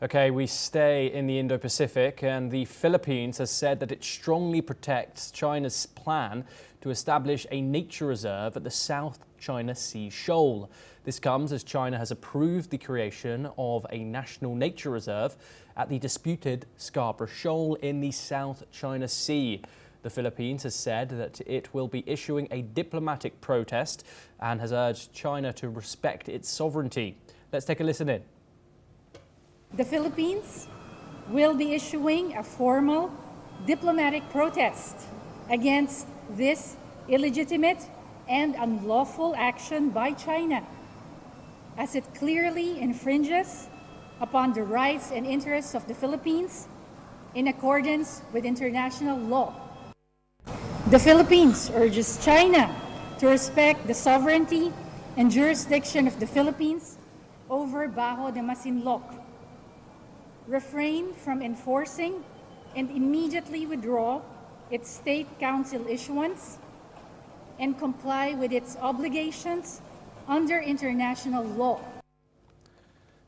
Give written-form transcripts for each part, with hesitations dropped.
Okay, we stay in the Indo-Pacific, and the Philippines has said that it strongly protects China's plan to establish a nature reserve at the South China Sea Shoal. This comes as China has approved the creation of a national nature reserve at the disputed Scarborough Shoal in the South China Sea. The Philippines has said that it will be issuing a diplomatic protest and has urged China to respect its sovereignty. Let's take a listen in. The Philippines will be issuing a formal diplomatic protest against this illegitimate and unlawful action by China, as it clearly infringes upon the rights and interests of the Philippines in accordance with international law. The Philippines urges China to respect the sovereignty and jurisdiction of the Philippines over Bajo de Masinloc, refrain from enforcing and immediately withdraw its State Council issuance, and comply with its obligations under international law.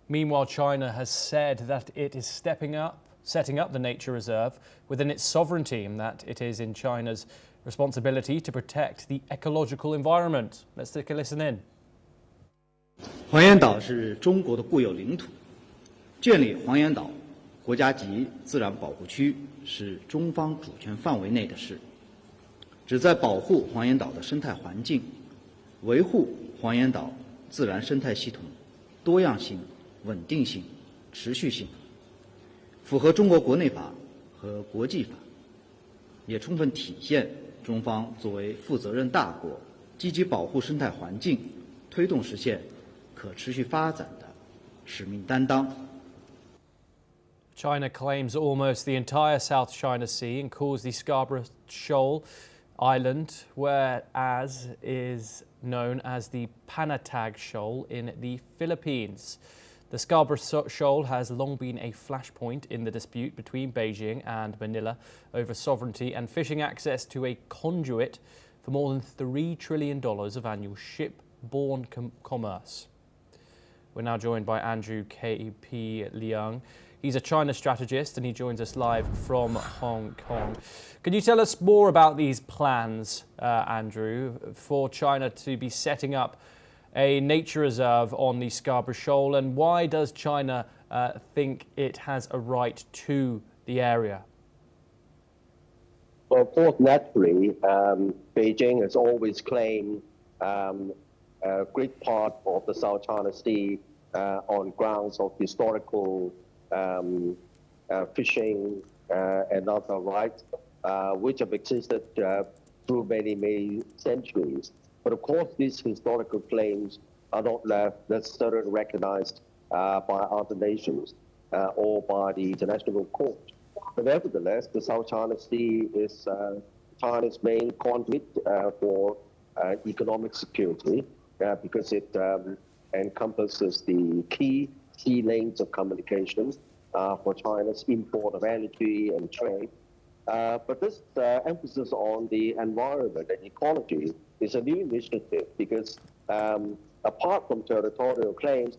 Meanwhile, China has said that it is setting up the nature reserve within its sovereignty and that it is in China's responsibility to protect the ecological environment. Let's take a listen in. 黄岩岛是中国的固有领土，建立黄岩岛国家级自然保护区是中方主权范围内的事，旨在保护黄岩岛的生态环境，维护黄岩岛自然生态系统多样性、稳定性、持续性，符合中国国内法和国际法，也充分体现中方作为负责任大国，积极保护生态环境，推动实现可持续发展的使命担当。 China claims almost the entire South China Sea and calls the Scarborough Shoal island, whereas is known as the Panatag Shoal in the Philippines. The Scarborough Shoal has long been a flashpoint in the dispute between Beijing and Manila over sovereignty and fishing access to a conduit for more than $3 trillion of annual ship-borne commerce. We're now joined by Andrew K.P. Leung. He's a China strategist and he joins us live from Hong Kong. Can you tell us more about these plans, Andrew, for China to be setting up a nature reserve on the Scarborough Shoal, and why does China think it has a right to the area? Well, of course, naturally, Beijing has always claimed a great part of the South China Sea on grounds of historical fishing and other rights, which have existed through many centuries. But of course, these historical claims are not necessarily recognized by other nations or by the international court. But nevertheless, the South China Sea is China's main conduit for economic security because it encompasses the key sea lanes of communication for China's import of energy and trade. But this emphasis on the environment and ecology is a new initiative because apart from territorial claims,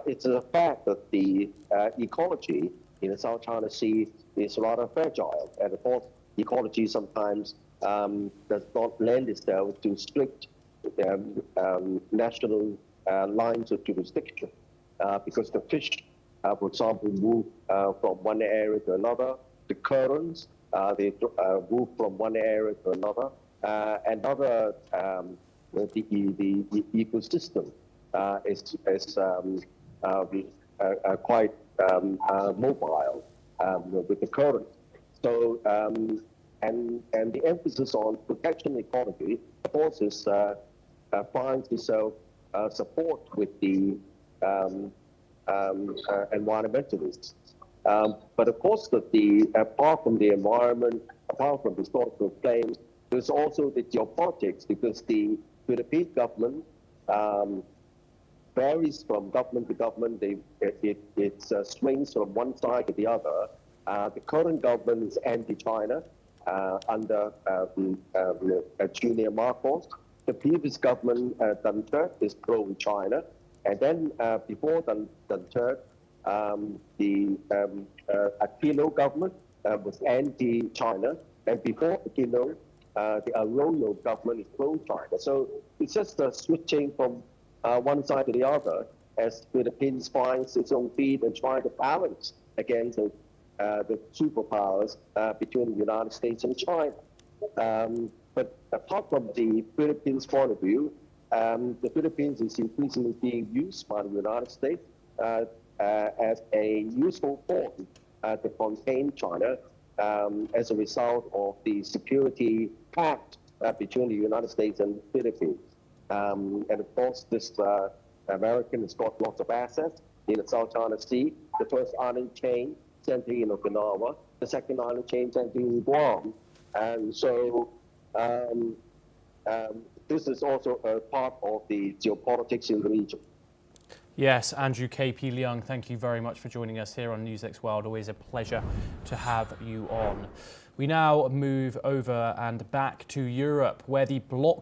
it's a fact that the ecology in the South China Sea is rather fragile. And of course, ecology sometimes does not lend itself to strict national lines of jurisdiction. Because the fish, for example, move from one area to another. The currents, they move from one area to another. And other, the ecosystem is quite mobile with the current. So, and the emphasis on protection ecology, of course, finds itself support with the environmentalists. But of course, apart from the environment, apart from historical claims, there's also the geopolitics, because the Philippine government varies from government to government. It swings from one side to the other. The current government is anti-China under Junior Marcos. The previous government, Duterte, is pro-China. And then before Duterte, the Aquino government was anti-China, and before Aquino, the Arroyo government is pro-China. So it's just switching from one side to the other as Philippines finds its own feet and trying to balance against the superpowers between the United States and China. But apart from the Philippines' point of view, the Philippines is increasingly being used by the United States as a useful form to contain China as a result of the security pact between the United States and the Philippines. And of course, this American has got lots of assets in the South China Sea. The first island chain centering in Okinawa, the second island chain centering in Guam. And so this is also a part of the geopolitics in the region. Yes, Andrew K.P. Leung, thank you very much for joining us here on NewsX World. Always a pleasure to have you on. We now move over and back to Europe, where the bloc